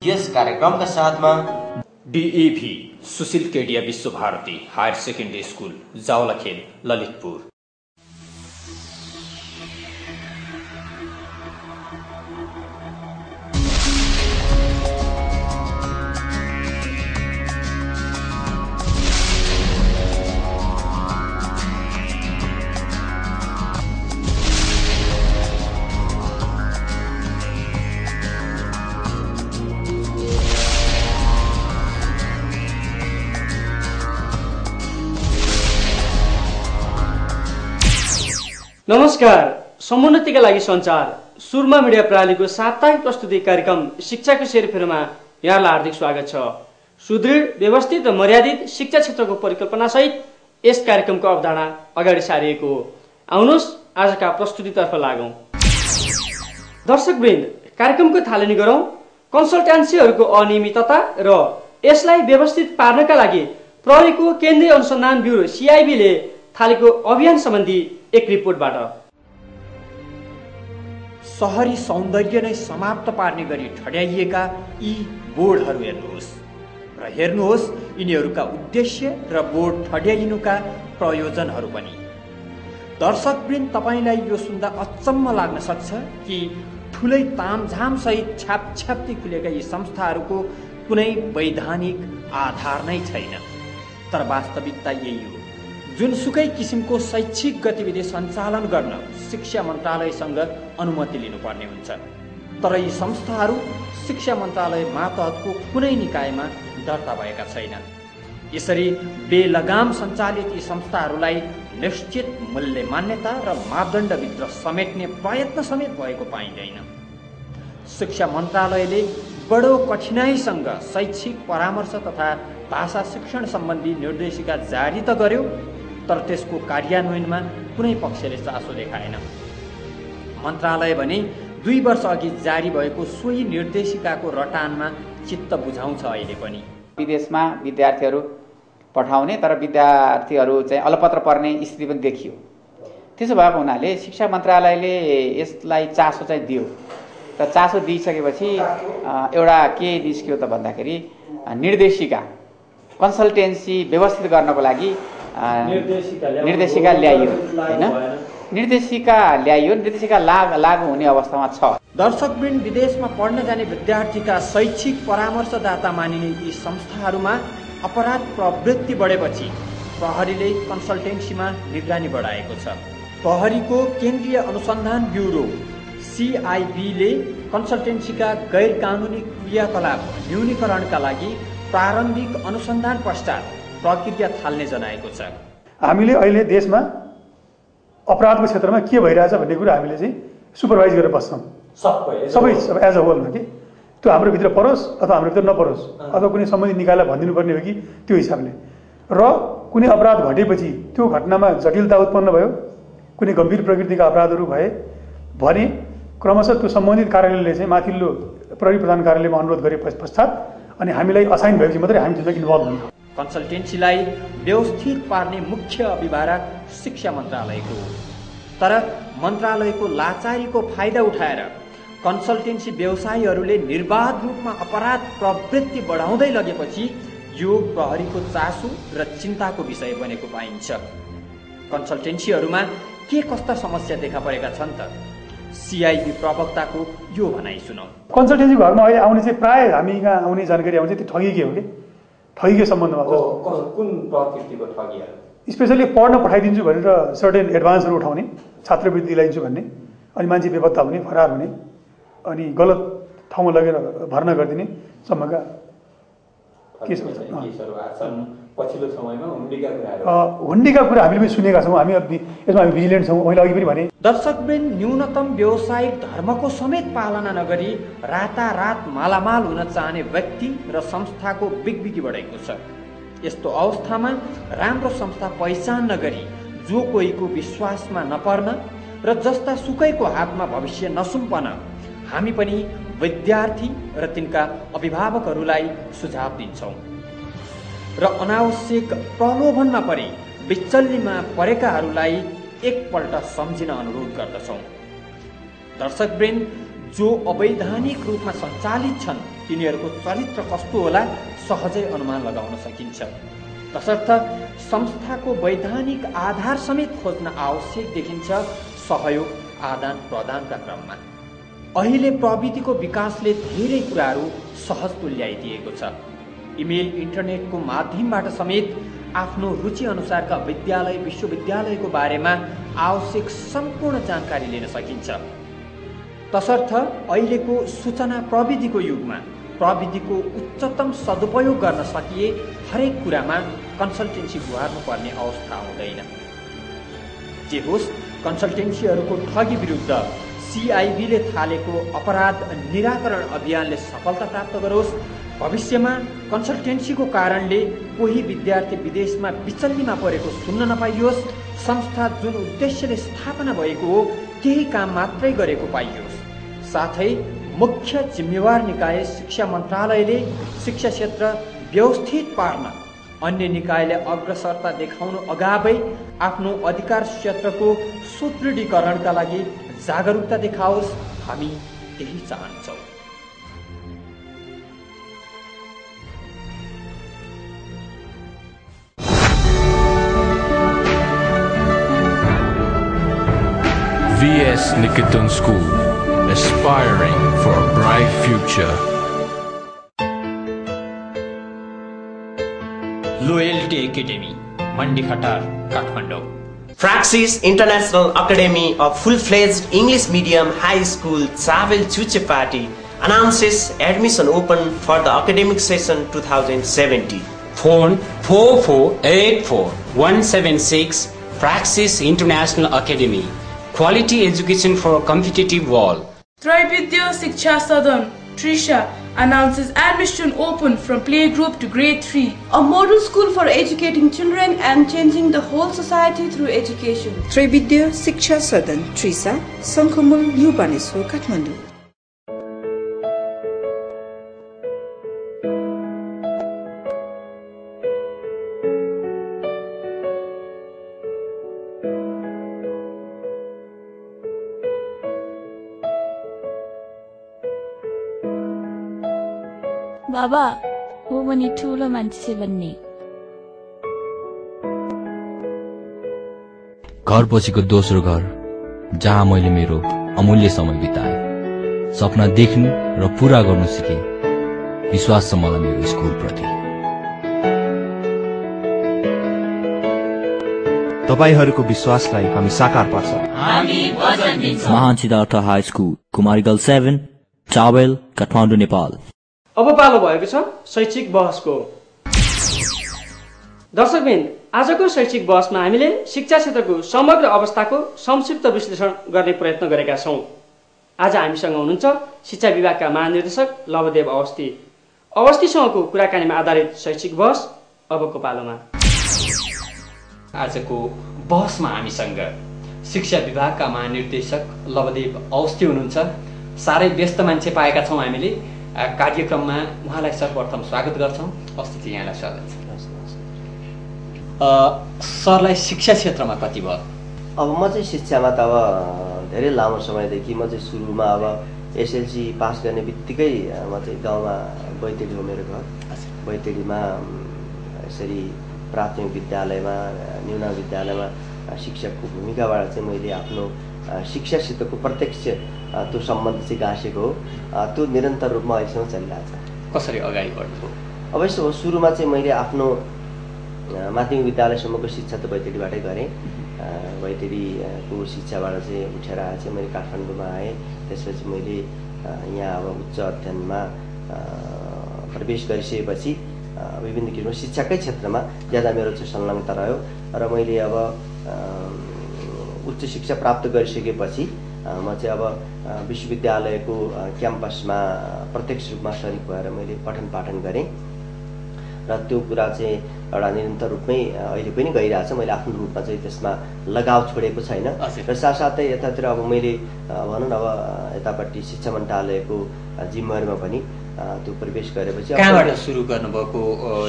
यस कार्यक्रमका साथमा DAV Sushil Kedia Vishwa Bharati higher secondary school Jawalakhel Lalitpur. नमस्कार, समुन्नतिका लागि सञ्चार सुरमा मिडिया प्रणालीको साप्ताहिक प्रस्तुति कार्यक्रम शिक्षाको सेरफेरमा यहाँलाई हार्दिक स्वागत छ। सुदृढ, व्यवस्थित र मर्यादित शिक्षा क्षेत्रको परिकल्पनासहित यस कार्यक्रमको अवधारणा अगाडि सारिएको हो। आउनुहोस् आजका प्रस्तुतितर्फ लागौं। दर्शकवृन्द, कार्यक्रमको थालनी गरौं। कन्सल्टेन्सीहरूको अनियमितता र यसलाई व्यवस्थित पार्नका लागि प्रहरीको केन्द्रीय अनुसन्धान ब्युरो सीआईबीले थालेको अभियान सम्बन्धी एक रिपोर्टबाट। शहरी सौन्दर्य नै समाप्त पार्ने गरी ठड्याइएका यी बोर्डहरू हेर्नुहोस् र हेर्नुहोस् यिनीहरूका उद्देश्य र बोर्ड ठड्याइनुका प्रयोजनहरू पनि। दर्शकवृन्द, तपाईलाई यो सुन्दा अचम्म लाग्न सक्छ कि ठुलै तामझाम सहित छ्यापछ्याप्ती खुलेका यी संस्थाहरूको कुनै वैधानिक आधार नै छैन। तर वास्तविकता यही हो। जुनसुकै किसिमको शैक्षिक गतिविधि सञ्चालन गर्न शिक्षा मन्त्रालयसँग अनुमति लिनुपर्ने हुन्छ। तर यी संस्थाहरू शिक्षा मन्त्रालय मातहतको कुनै निकायमा दर्ता भएका छैनन्। यसरी बेलगाम सञ्चालित यी संस्थाहरूलाई निश्चित मूल्य मान्यता र मापदण्डभित्र समेट्ने प्रयत्न समेत भएको पाइँदैन। शिक्षा मन्त्रालयले बडो कठिनाइसँग शैक्षिक परामर्श तथा भाषा शिक्षण सम्बन्धी निर्देशिका जारी त गर्यो, तर त्यसको कार्यान्वयनमा कुनै पक्षले चासो देखाएन। मन्त्रालय भने 2 वर्ष अघि जारी भएको सोही निर्देशिकाको रटानमा चित्त बुझाउँछ। अहिले पनि विदेशमा विद्यार्थीहरू पठाउने तर विद्यार्थीहरू चाहिँ अलपत्र पर्ने स्थिति पनि देखियो। त्यसो भएको हुनाले शिक्षा मन्त्रालयले यसलाई चासो चाहिँ दियो र चासो दिइसकेपछि एउटा के निस्क्यो त भन्दाखेरि निर्देशिका कन्सल्टेन्सी व्यवस्थित गर्नको लागि निर्देशिका ल्याइयो हैन। निर्देशिका ल्याइयो, निर्देशिका लागू हुने अवस्थामा छ। दर्शकवृन्द, विदेशमा पढ्न जाने विद्यार्थीका शैक्षिक परामर्शदाता मानिने यी संस्थाहरूमा अपराध प्रवृत्ति बढेपछि प्रहरीले कन्सल्टेन्सीमा निगरानी बढाएको छ। प्रहरीको केन्द्रीय अनुसन्धान ब्युरो सीआईबीले कन्सल्टेन्सीका गैर कानुनी क्रियाकलाप न्यूनीकरणका लागि प्रारम्भिक अनुसन्धान पश्चात प्रक्रिया थाल्ने जनाएको छ। हामीले अहिले देशमा अपराधको क्षेत्रमा के भइरहेछ भन्ने कुरा हामीले चाहिँ सुपरभाइज गरेर बस्छौँ सबै एज अ होलमा कि त्यो हाम्रो भित्र परोस् अथवा हाम्रो भित्र नपरोस् अथवा कुनै सम्बन्धित निकायलाई भनिदिनु पर्ने हो कि त्यो हिसाबले। र कुनै अपराध घटेपछि त्यो घटनामा जटिलता उत्पन्न भयो, कुनै गम्भीर प्रकृतिका अपराधहरू भए भने क्रमशः त्यो सम्बन्धित कार्यालयले चाहिँ माथिल्लो प्रहरी प्रधान कार्यालयमा अनुरोध गरे पश्चात अनि हामीलाई असाइन भएपछि मात्रै हामी त्यसमा इन्भल्भ हुन्छौँ। कन्सल्टेन्सीलाई व्यवस्थित पार्ने मुख्य अभिभावक शिक्षा मन्त्रालयको हो। तर मन्त्रालयको लाचारीको फाइदा उठाएर कन्सल्टेन्सी व्यवसायीहरूले निर्बाध रूपमा अपराध प्रवृत्ति बढाउँदै लगेपछि यो प्रहरीको चासो र चिन्ताको विषय बनेको पाइन्छ। कन्सल्टेन्सीहरूमा के कस्ता समस्या देखा परेका छन् त? सीआईबी प्रवक्ताको यो भनाइ सुनौ। कन्सल्टेन्सी घरमा अहिले आउने चाहिँ प्राय हामी कहाँ आउने जानकारी आउँछ त्यो ठगीकै हो कि ठगीकै सम्बन्धमा कुन प्रकृतिको ठगीहरू? स्पेसली पढ्न पठाइदिन्छु भनेर सर्टेन एडभान्सहरू उठाउने, छात्रवृत्ति दिलाइदिन्छु भन्ने, अनि मान्छे बेपत्ता हुने, फरार हुने, अनि गलत ठाउँमा लगेर भर्ना गरिदिने सम्मका केसहरू छन्। पछिल्लो समयमा हुन्डीका कुरा हामीले पनि सुनेका छौँ। हामी यसमा हामी भिजिलेन्ट छौँ। मैले अघि पनि भने दर्शकवृन्द, न्यूनतम व्यावसायिक धर्मको समेत पालना नगरी रातारात मालामाल हुन चाहने व्यक्ति र संस्थाको बिगबिगी बढेको छ। यस्तो अवस्थामा राम्रो संस्था पहिचान नगरी जो कोहीको विश्वासमा नपर्न र जस्ता सुकैको हातमा भविष्य नसुम्पन हामी पनि विद्यार्थी र तिनका अभिभावकहरूलाई सुझाव दिन्छौँ र अनावश्यक प्रलोभनमा परि विचल्लीमा परेकाहरूलाई एकपल्ट सम्झिन अनुरोध गर्दछौँ। दर्शकवृन्द, जो अवैधानिक रूपमा सञ्चालित छन् तिनीहरूको चरित्र कस्तो होला सहजै अनुमान लगाउन सकिन्छ। तसर्थ संस्थाको वैधानिक आधार समेत खोज्न आवश्यक देखिन्छ सहयोग आदान प्रदानका क्रममा। अहिले प्रविधिको विकासले धेरै कुराहरू सहज तुल्याइदिएको छ। इमेल इन्टरनेटको माध्यमबाट समेत आफ्नो रुचि अनुसारका विद्यालय विश्वविद्यालयको बारेमा आवश्यक सम्पूर्ण जानकारी लिन सकिन्छ। तसर्थ अहिलेको सूचना प्रविधिको युगमा प्रविधिको उच्चतम सदुपयोग गर्न सकिए हरेक कुरामा कन्सल्टेन्सी गुहार्नुपर्ने अवस्था आउँदैन। जे होस्, कन्सल्टेन्सीहरूको ठगी विरुद्ध CIB ले थालेको अपराध निराकरण अभियानले सफलता प्राप्त गरोस्। भविष्यमा कन्सल्टेन्सीको कारणले कोही विद्यार्थी विदेशमा बिचल्लीमा परेको सुन्न नपाइयोस्। संस्था जुन उद्देश्यले स्थापना भएको हो त्यही काम मात्रै गरेको पाइयोस्। साथै मुख्य जिम्मेवार निकाय शिक्षा मन्त्रालयले शिक्षा क्षेत्र व्यवस्थित पार्न अन्य निकायले अग्रसरता देखाउनु अगावै आफ्नो अधिकार क्षेत्रको सुदृढीकरणका लागि जागरुकता देखाओस्। हामी त्यही चाहन्छौँ। VS Nikitan School, aspiring for a bright future. Loyalty academy, Mandikhatar, Kathmandu. Praxis International Academy, a full-fledged English medium high school Chavel Chuchepati, announces admission open for the academic session 2070. Phone 4484176. Praxis International Academy. Quality education for a competitive world. Traividya Shiksha Sadan, Trisha, announces admission open from playgroup to grade 3. A model school for educating children and changing the whole society through education. Traividya Shiksha Sadan, Trisha, Sangkamul, New Baneswar, Kathmandu. बाबा हो भने ठुलो मान्छे बन्ने। घर पछिको दोस्रो घर जहाँ मैले मेरो अमूल्य समय बिताएँ, सपना देख्नु र पूरा गर्नु सिकेँ। विश्वास छ मलाई मेरो स्कुल प्रति। तपाईहरूको विश्वासलाई हामी साकार पार्छौं। महान सिद्धार्थ हाई स्कुल, कुमारीगल 7, चावेल, काठमाडौँ, नेपाल। अब पालो भएको छ शैक्षिक बहसको। दर्शकबिन, आजको शैक्षिक बहसमा हामीले शिक्षा क्षेत्रको समग्र अवस्थाको संक्षिप्त विश्लेषण गर्ने प्रयत्न गरेका छौं। आज हामीसँग हुनुहुन्छ शिक्षा विभागका महानिर्देशक लवदेव अवस्थी। अवस्थीसँगको कुराकानीमा आधारित शैक्षिक बहस अबको पालोमा। आजको बहसमा हामीसँग शिक्षा विभागका महानिर्देशक लवदेव अवस्थी हुनुहुन्छ। साह्रै व्यस्त मान्छे पाएका छौं हामीले। कार्यक्रममा उहाँलाई सर्वप्रथम स्वागत गर्छौं। अस्ति यहाँलाई स्वागत छ। सरलाई शिक्षा क्षेत्रमा कति भयो? अब म चाहिँ शिक्षामा त अब धेरै लामो समयदेखि, म चाहिँ सुरुमा अब SLC पास गर्ने बित्तिकै म चाहिँ गाउँमा बैतडी हो मेरो घर। बैतडीमा यसरी प्राथमिक विद्यालयमा, न्यून विद्यालयमा शिक्षकको भूमिकाबाट चाहिँ मैले आफ्नो शिक्षासितको प्रत्यक्ष त्यो सम्बन्ध चाहिँ गाँसेको हो। त्यो निरन्तर रूपमा अहिलेसम्म चलिरहेको छ। कसरी अगाडि बढ्नु? अब यसो हो, सुरुमा चाहिँ मैले आफ्नो माध्यमिक विद्यालयसम्मको शिक्षा त बैतडीबाटै गरेँ। बैतडीको शिक्षाबाट चाहिँ उठेर आएर चाहिँ मैले काठमाडौँमा आएँ। त्यसपछि मैले यहाँ अब उच्च अध्ययनमा प्रवेश गरिसकेपछि विभिन्न किसिमको शिक्षाकै क्षेत्रमा ज्यादा मेरो चाहिँ संलग्नता रह्यो र मैले अब उच्च शिक्षा प्राप्त गरिसकेपछि म चाहिँ अब विश्वविद्यालयको क्याम्पसमा प्रत्यक्ष रूपमा सरिक भएर मैले पठन पाठन गरेँ र त्यो कुरा चाहिँ एउटा निरन्तर रूपमै अहिले पनि गइरहेछ। मैले आफ्नो रूपमा चाहिँ त्यसमा लगाव छोडेको छैन र साथसाथै यतातिर अब मैले भनौँ न अब यतापट्टि शिक्षा मन्त्रालयको जिम्मेवारीमा पनि त्यो प्रवेश गरेपछि कहाँबाट सुरु गर्नुभएको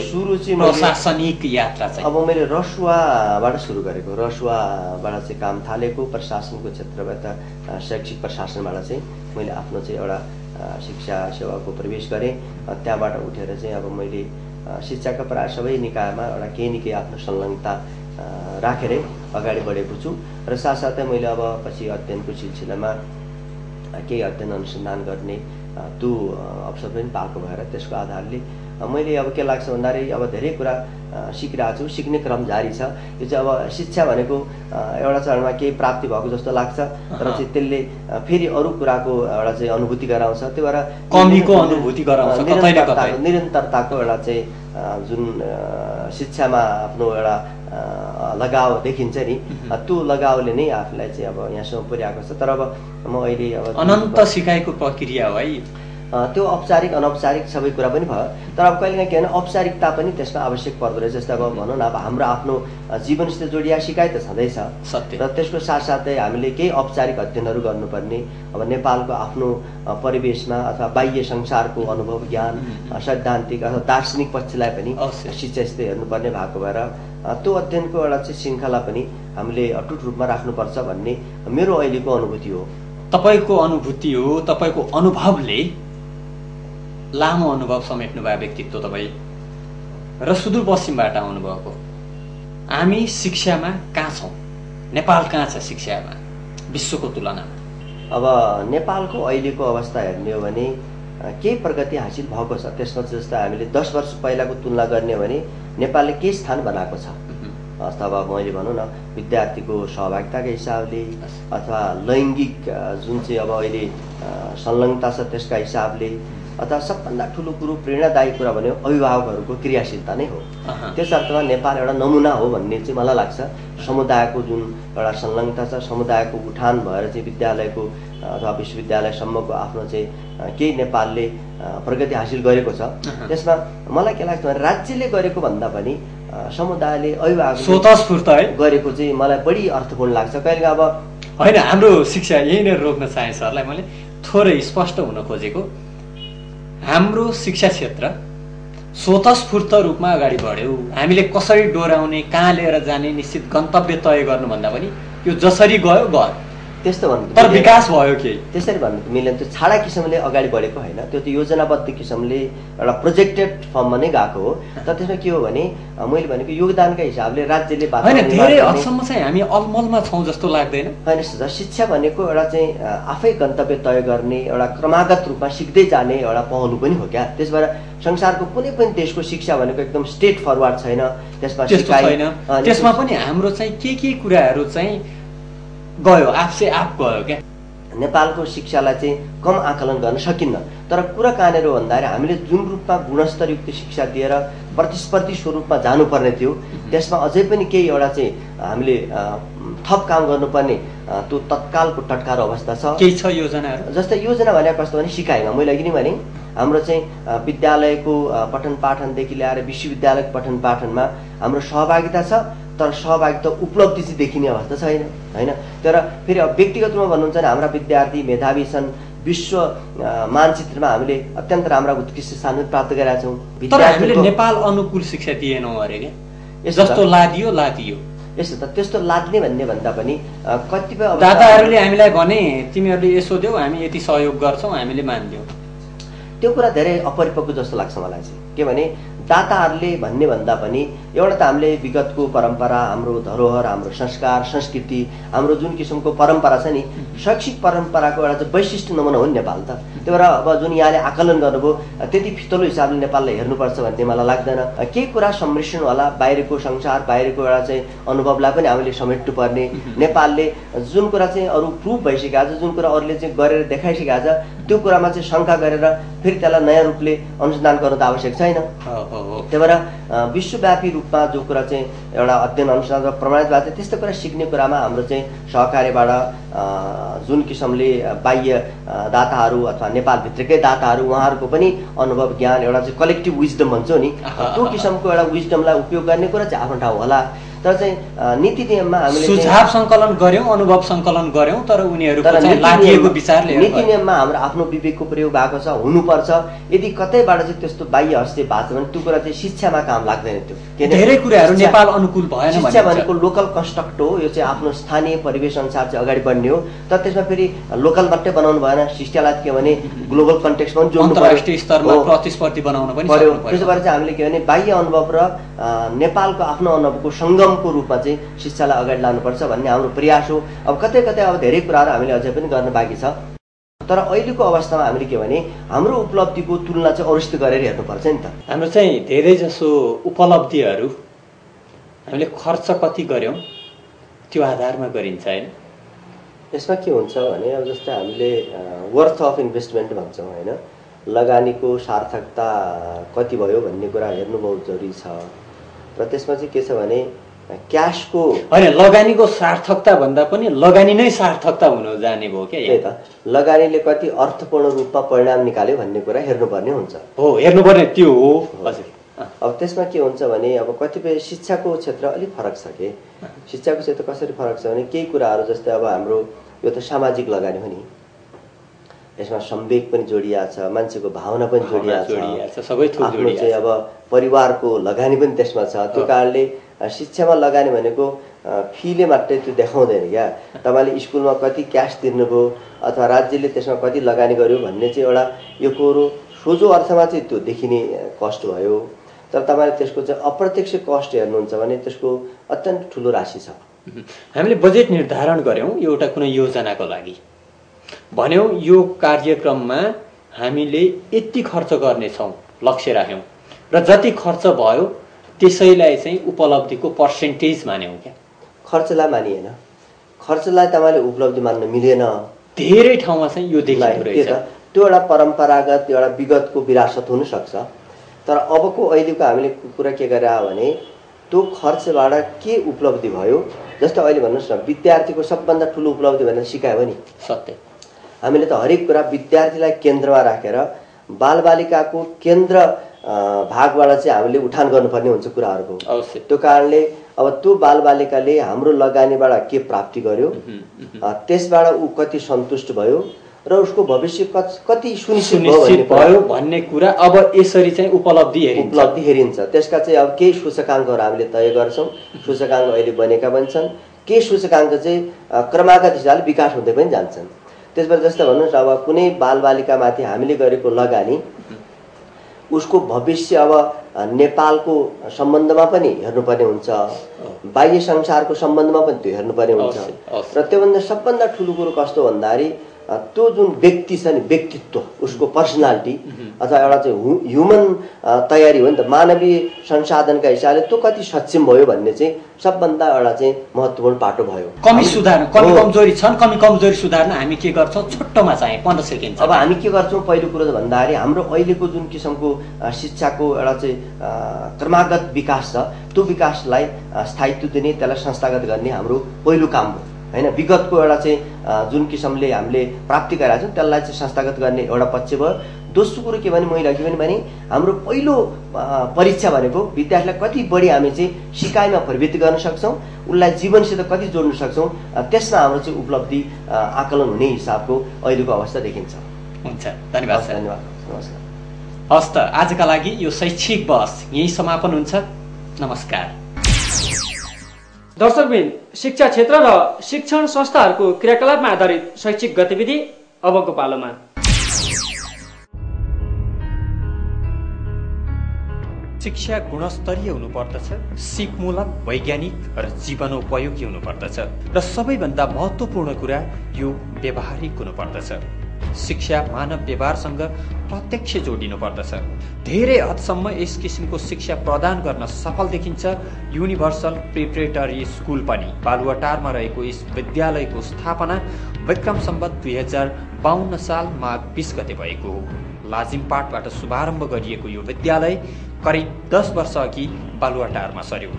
सुरु चाहिँ प्रशासनिक यात्रा चाहिँ? अब मैले रसुवाबाट सुरु गरेको। रसुवाबाट चाहिँ काम थालेको प्रशासनको क्षेत्रबाट, शैक्षिक प्रशासनबाट चाहिँ मैले आफ्नो चाहिँ एउटा शिक्षा सेवाको प्रवेश गरेँ। त्यहाँबाट उठेर चाहिँ अब मैले शिक्षाका प्राय सबै निकायमा एउटा केही न केही आफ्नो संलग्नता राखेरै अगाडि बढेको छु र साथसाथै मैले अब पछि अध्ययनको सिलसिलामा केही अध्ययन अनुसन्धान गर्ने त्यो अवसर पनि पाएको भएर त्यसको आधारले मैले अब के लाग्छ भन्दाखेरि अब धेरै कुरा सिकिरहेको छु, सिक्ने क्रम जारी छ। यो चाहिँ अब शिक्षा भनेको एउटा चरणमा केही प्राप्ति भएको जस्तो लाग्छ तर चाहिँ त्यसले फेरि अरू कुराको एउटा चाहिँ अनुभूति गराउँछ। त्यो भएर कमीको अनुभूति गराउँछ, निरन्तरताको एउटा चाहिँ जुन शिक्षामा आफ्नो एउटा लगाव देखिन्छ नि, त्यो लगावले नै आफूलाई चाहिँ अब यहाँसम्म पुर्याएको छ। तर अब म अहिले अब अनन्त सिकाइको प्रक्रिया हो है, त्यो औपचारिक अनौपचारिक सबै कुरा पनि भयो। तर अब कहिलेकाहीँ के भने औपचारिकता पनि त्यसमा आवश्यक पर्दो रहेछ। जस्तै अब भनौँ न अब हाम्रो आफ्नो जीवनसित जोडिया सिकाइ त छँदैछ सत्य, र त्यसको साथसाथै हामीले केही औपचारिक अध्ययनहरू गर्नुपर्ने, अब नेपालको आफ्नो परिवेशमा अथवा बाह्य संसारको अनुभव ज्ञान सैद्धान्तिक अथवा दार्शनिक पक्षलाई पनि शिक्षासित हेर्नुपर्ने भएको भएर त्यो अध्ययनको एउटा चाहिँ श्रृङ्खला पनि हामीले अटुट रूपमा राख्नुपर्छ भन्ने मेरो अहिलेको अनुभूति हो। तपाईँको अनुभूति हो, तपाईँको अनुभवले लामो अनुभव समेट्नुभयो व्यक्तित्व तपाईँ र सुदूरपश्चिमबाट आउनुभएको। हामी शिक्षामा कहाँ छौँ, नेपाल कहाँ छ शिक्षामा विश्वको तुलनामा? अब नेपालको अहिलेको अवस्था हेर्ने हो भने केही प्रगति हासिल भएको छ। त्यसमा जस्तै हामीले 10 वर्ष पहिलाको तुलना गर्ने हो भने नेपालले केही स्थान बनाएको छ। अथवा मैले भनौँ न विद्यार्थीको सहभागिताको हिसाबले अथवा लैङ्गिक जुन चाहिँ अब अहिले संलग्नता छ त्यसका हिसाबले अथवा सबभन्दा ठुलो कुरो प्रेरणादायी कुरा भन्यो अभिभावकहरूको क्रियाशीलता नै हो। त्यस अर्थमा नेपाल एउटा नमुना हो भन्ने चाहिँ मलाई लाग्छ। समुदायको जुन एउटा संलग्नता छ, समुदायको उठान भएर चाहिँ विद्यालयको अथवा विश्वविद्यालयसम्मको आफ्नो चाहिँ केही नेपालले प्रगति हासिल गरेको छ। त्यसमा मलाई के लाग्छ भने राज्यले गरेको भन्दा पनि समुदायले अभिभावक स्वतस्फूर्त है गरेको चाहिँ मलाई बढी अर्थपूर्ण लाग्छ। कहिले अब होइन, हाम्रो शिक्षा यहीँनिर रोक्न चाहे सरलाई मैले थोरै स्पष्ट हुन खोजेको, हाम्रो शिक्षा क्षेत्र स्वतस्फूर्त रूपमा अगाडि बढ्यो। हामीले कसरी डोराउने, कहाँ लिएर जाने निश्चित गन्तव्य तय गर्नुभन्दा पनि यो जसरी गयो गयो त्यस्तो भन्नु, तर विकास भयो के त्यसरी भन्नु मिलेन। त्यो छाडा किसिमले अगाडि बढेको होइन, त्यो त योजनाबद्ध किसिमले एउटा प्रोजेक्टेड फर्ममा नै गएको हो। तर त्यसमा के हो भने मैले भनेको योगदानका हिसाबले राज्यले धेरै हदसम्म चाहिँ हामी अलमलमा छौँ जस्तो लाग्दैन। होइन, शिक्षा भनेको एउटा चाहिँ आफै गन्तव्य तय गर्ने, एउटा क्रमागत रूपमा सिक्दै जाने एउटा पहलु पनि हो क्या। त्यस भएर संसारको कुनै पनि देशको शिक्षा भनेको एकदम स्ट्रेट फरवर्ड छैन। त्यसमा छैन, त्यसमा पनि हाम्रो चाहिँ के कुराहरू चाहिँ गयो, आफसे आप गयो क्या। नेपालको शिक्षालाई चाहिँ कम आकलन गर्न सकिन्न। तर कुरा कहाँनिर हो भन्दाखेरि हामीले जुन रूपमा गुणस्तरयुक्त शिक्षा दिएर प्रतिस्पर्धी स्वरूपमा जानुपर्ने थियो त्यसमा अझै पनि केही एउटा चाहिँ हामीले थप काम गर्नुपर्ने त्यो तत्कालको टटकार अवस्था छ। केही छ योजनाहरू? जस्तै योजना भने कस्तो भने सिकाइमा मैले अघि नै भने हाम्रो चाहिँ विद्यालयको पठन पाठनदेखि ल्याएर विश्वविद्यालयको पठन पाठनमा हाम्रो सहभागिता छ, तर सहभागिता उपलब्धि चाहिँ देखिने अवस्था छैन होइन। तर फेरि अब व्यक्तिगत रूपमा भन्नुहुन्छ भने हाम्रा विद्यार्थी मेधावी छन्, विश्व मानचित्रमा हामीले अत्यन्त राम्रा उत्कृष्ट स्थान प्राप्त गरेका छौँ। तर हामीले नेपाल अनुकूल शिक्षा दिएनौँ अरे क्या, जस्तो लादियो यस्तो त त्यस्तो लाद्ने भन्ने भन्दा पनि कतिपय दादाहरूले हामीलाई भने तिमीहरूले यसो देऊ, हामी यति सहयोग गर्छौँ, हामीले मान्दियौँ। त्यो कुरा धेरै अपरिपक्व जस्तो लाग्छ मलाई चाहिँ। के भने दाताहरूले भन्ने भन्दा पनि एउटा त हामीले विगतको परम्परा, हाम्रो धरोहर, हाम्रो संस्कार संस्कृति, हाम्रो जुन किसिमको परम्परा छ नि, शैक्षिक परम्पराको एउटा चाहिँ वैशिष्ट्य नमुना हो नि नेपाल त। त्यही भएर अब जुन यहाँले आकलन गर्नुभयो त्यति फितलो हिसाबले नेपाललाई हेर्नुपर्छ भन्ने मलाई लाग्दैन। केही कुरा सम्मिश्रण होला, बाहिरको संसार बाहिरको एउटा चाहिँ अनुभवलाई पनि हामीले समेट्नु पर्ने। नेपालले जुन कुरा चाहिँ अरू प्रुभ भइसकेको छ, जुन कुरा अरूले चाहिँ गरेर देखाइसकेको छ, त्यो कुरामा चाहिँ शङ्का गरेर फेरि त्यसलाई नयाँ रूपले अनुसन्धान गर्नु त आवश्यक छैन। त्यही भएर विश्वव्यापी रूपमा जो कुरा चाहिँ एउटा अध्ययन अनुसन्धान प्रमाणित भएको छ त्यस्तो कुरा सिक्ने कुरामा हाम्रो चाहिँ सहकार्यबाट जुन किसिमले बाह्य दाताहरू अथवा नेपालभित्रकै दाताहरू उहाँहरूको पनि अनुभव ज्ञान एउटा चाहिँ कलेक्टिभ विजडम भन्छौँ नि, त्यो किसिमको एउटा विजडमलाई उपयोग गर्ने कुरा चाहिँ आफ्नो ठाउँ होला। तर चाहिँ नीति नियममा हामीले सुझाव सङ्कलन गर्यौं, अनुभव सङ्कलन गर्यौं, तर उनीहरूको चाहिँ लागिएको विचारले नीति नियममा हाम्रो आफ्नो विवेकको प्रयोग भएको छ, हुनुपर्छ। यदि कतैबाट चाहिँ त्यस्तो बाह्य हस्तक्षेप भएको छ भने त्यो कुरा चाहिँ शिक्षामा काम लाग्दैन। त्यो धेरै कुराहरू नेपाल अनुकूल भएन। शिक्षा भनेको लोकल कन्स्ट्रक्ट हो, यो चाहिँ आफ्नो स्थानीय परिवेश अनुसार चाहिँ अगाडि बढ्ने हो। तर त्यसमा फेरि लोकल मात्रै बनाउनु भएन, शिक्षालाई के भने ग्लोबल कन्टेक्स्ट पनि जोड्नु पर्यो, अन्तर्राष्ट्रिय स्तरमा प्रतिस्पर्धी बनाउन पनि पर्यो। त्यसो भएर चाहिँ हामीले के भने बाह्य अनुभव र नेपालको आफ्नो अनुभवको सङ्गमको रूपमा चाहिँ शिक्षालाई अगाडि लानुपर्छ भन्ने हाम्रो प्रयास हो। अब कतै कतै अब धेरै कुराहरू हामीले अझै पनि गर्न बाँकी छ। तर अहिलेको अवस्थामा हामीले के भने हाम्रो उपलब्धिको तुलना चाहिँ अरूसित गरेर हेर्नुपर्छ नि त। हाम्रो चाहिँ धेरै जसो उपलब्धिहरू हामीले खर्च कति गर्यौं त्यो आधारमा गरिन्छ हैन। यसमा के हुन्छ भने अब जस्तै हामीले वर्थ अफ इन्भेस्टमेन्ट भन्छौँ हैन, लगानीको सार्थकता कति भयो भन्ने कुरा हेर्नु बहुत जरुरी छ। र त्यसमा चाहिँ के छ भने क्याशको हैन, लगानीको सार्थकता भन्दा पनि लगानी नै सार्थकता हुन जाने भयो के। त्यही त, लगानीले कति अर्थपूर्ण रूपमा परिणाम निकाल्यो भन्ने कुरा हेर्नुपर्ने हुन्छ। हो, हेर्नुपर्ने त्यो हो। हजुर। अब त्यसमा के हुन्छ भने अब कतिपय शिक्षाको क्षेत्र अलिक फरक छ के। शिक्षाको क्षेत्र कसरी फरक छ भने केही कुराहरू जस्तै अब हाम्रो यो त सामाजिक लगानी हो नि, यसमा संवेग पनि जोडिया छ, मान्छेको भावना पनि जोडिया छ, सबै थोक जोडिया छ। चाहिँ अब परिवारको लगानी पनि त्यसमा छ। त्यो कारणले शिक्षामा लगानी भनेको फीले मात्रै त्यो देखाउँदैन क्या। तपाईँले स्कुलमा कति क्यास तिर्नुभयो अथवा राज्यले त्यसमा कति लगानी गर्यो भन्ने चाहिँ एउटा यो कुरो सोझो अर्थमा चाहिँ त्यो देखिने कस्ट भयो। तर तपाईँले त्यसको चाहिँ अप्रत्यक्ष कस्ट हेर्नुहुन्छ भने त्यसको अत्यन्त ठुलो राशि छ। हामीले बजेट निर्धारण गर्यौं एउटा कुनै योजनाको लागि, भन्यौं यो कार्यक्रममा हामीले यति खर्च गर्नेछौँ लक्ष्य राख्यौं र जति खर्च भयो त्यसैलाई चाहिँ उपलब्धिको पर्सेन्टेज मान्यौं क्या। खर्चलाई मानिएन, खर्चलाई तपाईँले उपलब्धि मान्न मिलेन। धेरै ठाउँमा चाहिँ यो देखिएको रहेछ। त्यो एउटा परम्परागत एउटा विगतको विरासत हुन सक्छ। तर अबको अहिलेको हामीले कुरा के गरेर भने त्यो खर्चबाट के उपलब्धि भयो। जस्तो अहिले भन्नुहोस् न, विद्यार्थीको सबभन्दा ठुलो उपलब्धि भनेर सिकायो भने सत्य। हामीले त हरेक कुरा विद्यार्थीलाई केन्द्रमा राखेर बालबालिकाको केन्द्र भागबाट चाहिँ हामीले उठान गर्नुपर्ने हुन्छ कुराहरूको। अवश्य। त्यो कारणले अब त्यो बालबालिकाले हाम्रो लगानीबाट के प्राप्ति गर्यो, त्यसबाट ऊ कति सन्तुष्ट भयो र उसको भविष्य कति सुनिश्चित भयो भन्ने कुरा अब यसरी चाहिँ उपलब्धि हेरिन्छ। त्यसका चाहिँ अब केही सूचकाङ्कहरू हामीले तय गर्छौँ। सूचकाङ्क अहिले बनेका पनि छन्। केही सूचकाङ्क चाहिँ क्रमागत हिसाबले विकास हुँदै पनि जान्छन्। त्यसबाट जस्तो भन्नुहोस् अब कुनै बालबालिकामाथि हामीले गरेको लगानी उसको भविष्य अब नेपालको सम्बन्धमा पनि हेर्नुपर्ने हुन्छ, बाह्य संसारको सम्बन्धमा पनि त्यो हेर्नुपर्ने हुन्छ। र त्योभन्दा सबभन्दा ठुलो कुरो कस्तो भन्दाखेरि त्यो जुन व्यक्ति छ नि, व्यक्तित्व, उसको पर्सनालिटी अथवा एउटा चाहिँ ह्युमन तयारी हो नि त, मानवीय संसाधनका हिसाबले त्यो कति सक्षम भयो भन्ने चाहिँ सबभन्दा एउटा चाहिँ महत्त्वपूर्ण पाटो भयो। कमी सुधार्न, कमी कमजोरी छन्, कमी कमजोरी सुधार्न हामी के गर्छौँ छोटोमा चाहिँ 15 सेकेन्ड। अब हामी के गर्छौँ पहिलो कुरो भन्दाखेरि हाम्रो अहिलेको जुन किसिमको शिक्षाको एउटा चाहिँ क्रमागत विकास छ, त्यो विकासलाई स्थायित्व दिने, त्यसलाई संस्थागत गर्ने हाम्रो पहिलो काम हो हैन। विगतको एउटा चाहिँ जुन किसिमले हामीले प्राप्ति गरेका छौँ त्यसलाई चाहिँ संस्थागत गर्ने एउटा पक्ष भयो। दोस्रो कुरो के भने मैले अघि पनि भने हाम्रो पहिलो परीक्षा भनेको विद्यार्थीलाई कति बढी हामी चाहिँ सिकाइमा प्रवृत्ति गर्न सक्छौँ, उसलाई जीवनसित कति जोड्न सक्छौँ, त्यसमा हाम्रो चाहिँ उपलब्धि आकलन हुने हिसाबको अहिलेको अवस्था देखिन्छ। हुन्छ, धन्यवाद। धन्यवाद, नमस्कार। हस् त, आजका लागि यो शैक्षिक बहस यही समापन हुन्छ। नमस्कार। दर्शकबिन, शिक्षा क्षेत्र र शिक्षण संस्थाहरूको क्रियाकलापमा आधारित शैक्षिक गतिविधि अबको पालोमा। शिक्षा गुणस्तरीय हुनुपर्दछ, सिपमूलक, वैज्ञानिक र जीवनोपयोगी हुनुपर्दछ र सबैभन्दा महत्त्वपूर्ण कुरा यो व्यवहारिक हुनुपर्दछ। शिक्षा मानव व्यवहारसँग प्रत्यक्ष जोडिनु पर्दछ। धेरै हदसम्म यस किसिमको शिक्षा प्रदान गर्न सफल देखिन्छ युनिभर्सल प्रिपरेटरी स्कुल पनि। बालुवाटारमा रहेको यस विद्यालयको स्थापना विक्रम सम्वत 2052 साल माघ 20 गते भएको हो। लाजिमपाटबाट शुभारम्भ गरिएको यो विद्यालय करिब 10 वर्ष अघि बालुवाटारमा सर्यो।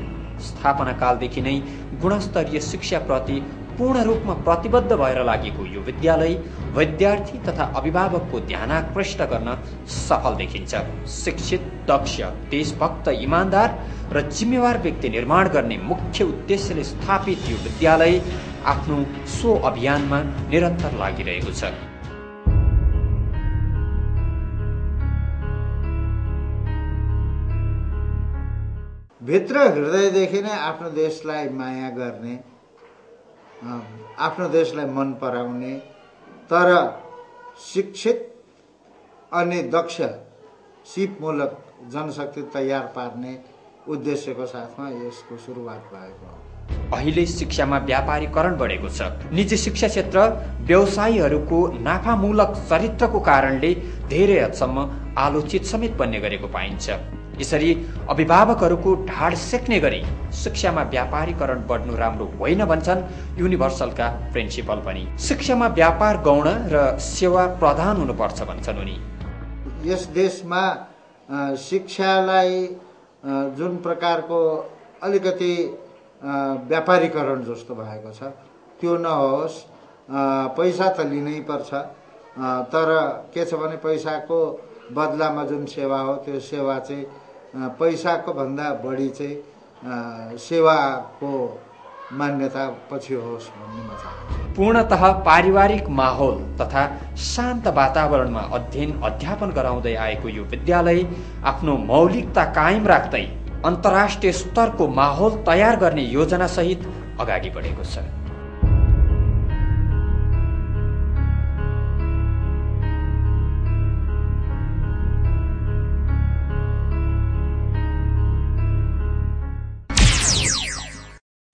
स्थापना कालदेखि नै गुणस्तरीय शिक्षाप्रति पूर्ण रूपमा प्रतिबद्ध भएर लागेको यो विद्यालय विद्यार्थी तथा अभिभावकको ध्यानाकृष्ट गर्न सफल देखिन्छ। शिक्षित, दक्ष, देशभक्त, इमानदार र जिम्मेवार व्यक्ति निर्माण गर्ने मुख्य उद्देश्यले स्थापित यो विद्यालय आफ्नो सो अभियानमा निरन्तर लागिरहेको छ। भित्र हृदयदेखि नै आफ्नो देशलाई माया गर्ने, आफ्नो देशलाई मन पराउने तर शिक्षित अनि दक्ष सिपमूलक जनशक्ति तयार पार्ने उद्देश्यको साथमा यसको सुरुवात भएको हो। अहिले शिक्षामा व्यापारीकरण बढेको छ। निजी शिक्षा क्षेत्र व्यवसायीहरूको नाफामूलक चरित्रको कारणले धेरै हदसम्म आलोचित समेत बन्ने गरेको पाइन्छ। यसरी अभिभावकहरूको ढाड सेक्ने गरी शिक्षामा व्यापारीकरण बढ्नु राम्रो होइन भन्छन् युनिभर्सलका प्रिन्सिपल पनि। शिक्षामा व्यापार गौण र सेवा प्रधान हुनुपर्छ भन्छन् उनी। यस देशमा शिक्षालाई जुन प्रकारको अलिकति व्यापारीकरण जस्तो भएको छ त्यो नहोस्। पैसा त लिनै पर्छ, तर के छ भने पैसाको बदलामा जुन सेवा हो त्यो सेवा चाहिँ पैसाको भन्दा बढी चाहिँ सेवाको मान्यता पछि होस् भन्ने म चाहन्छु। पूर्णतः पारिवारिक माहौल तथा शान्त वातावरणमा अध्ययन अध्यापन गराउँदै आएको यो विद्यालय आफ्नो मौलिकता कायम राख्दै अन्तर्राष्ट्रिय स्तरको माहौल तयार गर्ने योजना सहित अगाडि बढेको छ।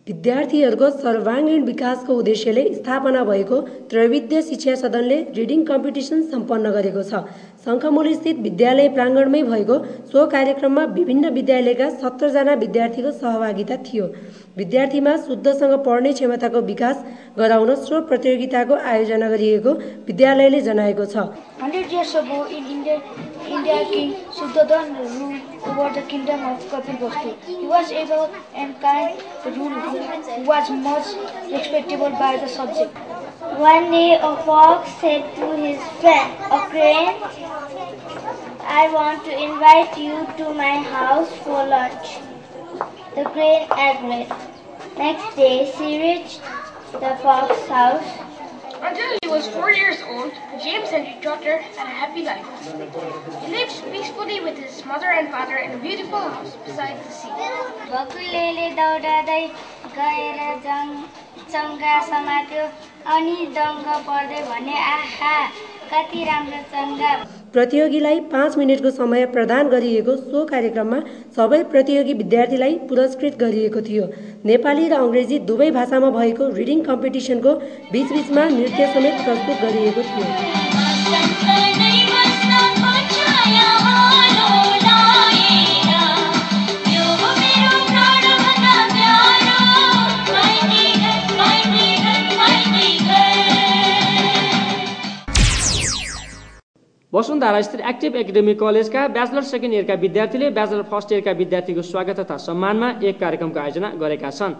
विद्यार्थीहरूको सर्वाङ्गीण विकासको उद्देश्यले स्थापना भएको त्रैविध्य शिक्षा सदनले रिडिङ कम्पिटिसन सम्पन्न गरेको छ। शङ्खमुल स्थित विद्यालय प्राङ्गणमै भएको सो कार्यक्रममा विभिन्न विद्यालयका 17 जना विद्यार्थीको सहभागिता थियो। विद्यार्थीमा शुद्धसँग पढ्ने क्षमताको विकास गराउन सो प्रतियोगिताको आयोजना गरिएको विद्यालयले जनाएको छ। 100 years ago in India King Suddhodhan ruled over the kingdom of Kapilvastu. He was able and kind ruler who was much respectable by the subject. One day a fox said to his friend, a crane, I want to invite you to my house for lunch. The crane agreed. Next day she reached the fox's house. Until he was 4 years old, James Henry Trotter had a happy life. He lived peacefully with his mother and father in a beautiful house beside the sea. बकुलेले दौडादै गएर चङ्गा समात्यो अनि दङ्ग पर्दै भने आहा कति राम्रो चङ्गा। प्रतियोगीलाई 5 मिनेटको समय प्रदान गरिएको सो कार्यक्रममा सबै प्रतियोगी विद्यार्थीलाई पुरस्कृत गरिएको थियो। नेपाली र अङ्ग्रेजी दुवै भाषामा भएको रिडिङ कम्पिटिसनको बीचबीचमा नृत्य समेत प्रस्तुत गरिएको थियो। वसुन्धरा स्थित एक्टिभ एकाडेमी कलेजका ब्याचलर सेकेन्ड इयरका विद्यार्थीले ब्याचलर फर्स्ट इयरका विद्यार्थीको स्वागत तथा सम्मानमा एक कार्यक्रमको आयोजना गरेका छन्।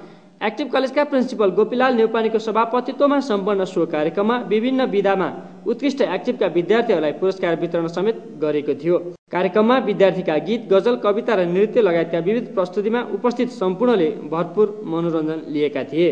एक्टिभ कलेजका प्रिन्सिपल गोपीलाल नेउपानेको सभापतित्वमा सम्पन्न सो कार्यक्रममा विभिन्न विधामा उत्कृष्ट एक्टिभका विद्यार्थीहरूलाई पुरस्कार वितरण समेत गरेको थियो। कार्यक्रममा विद्यार्थीका गीत, गजल, कविता र नृत्य लगायतका विविध प्रस्तुतिमा उपस्थित सम्पूर्णले भरपूर मनोरञ्जन लिएका थिए।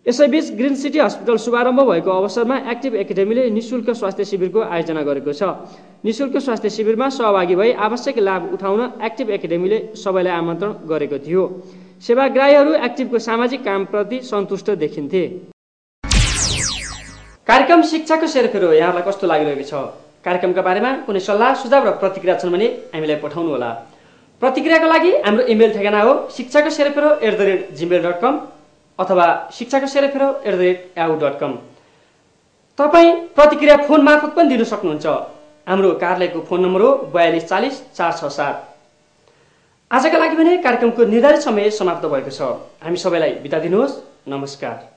यसैबीच ग्रीन सिटी हस्पिटल शुभारम्भ भएको अवसरमा एक्टिभ एकाडेमीले निःशुल्क स्वास्थ्य शिविरको आयोजना गरेको छ। निःशुल्क स्वास्थ्य शिविरमा सहभागी भई आवश्यक लाभ उठाउन एक्टिभ एकाडेमीले सबैलाई आमन्त्रण गरेको थियो। सेवाग्राहीहरू एक्टिभको सामाजिक कामप्रति सन्तुष्ट देखिन्थे। कार्यक्रम शिक्षाको सेरोफेरो यहाँलाई कस्तो लागिरहेको छ? कार्यक्रमका बारेमा कुनै सल्लाह सुझाव र प्रतिक्रिया छन् भने हामीलाई पठाउनुहोला। प्रतिक्रियाको लागि हाम्रो इमेल ठेगाना हो शिक्षाकोसेरोफेरो@gmail.com अथवा शिक्षाकोसेरोफेरो@yahoo.com। तपाईँ प्रतिक्रिया फोन मार्फत पनि दिन सक्नुहुन्छ। हाम्रो कार्यालयको फोन नम्बर हो 4240 467। आजका लागि भने कार्यक्रमको निर्धारित समय समाप्त भएको छ। हामी सबैलाई बिदा दिनुहोस्। नमस्कार।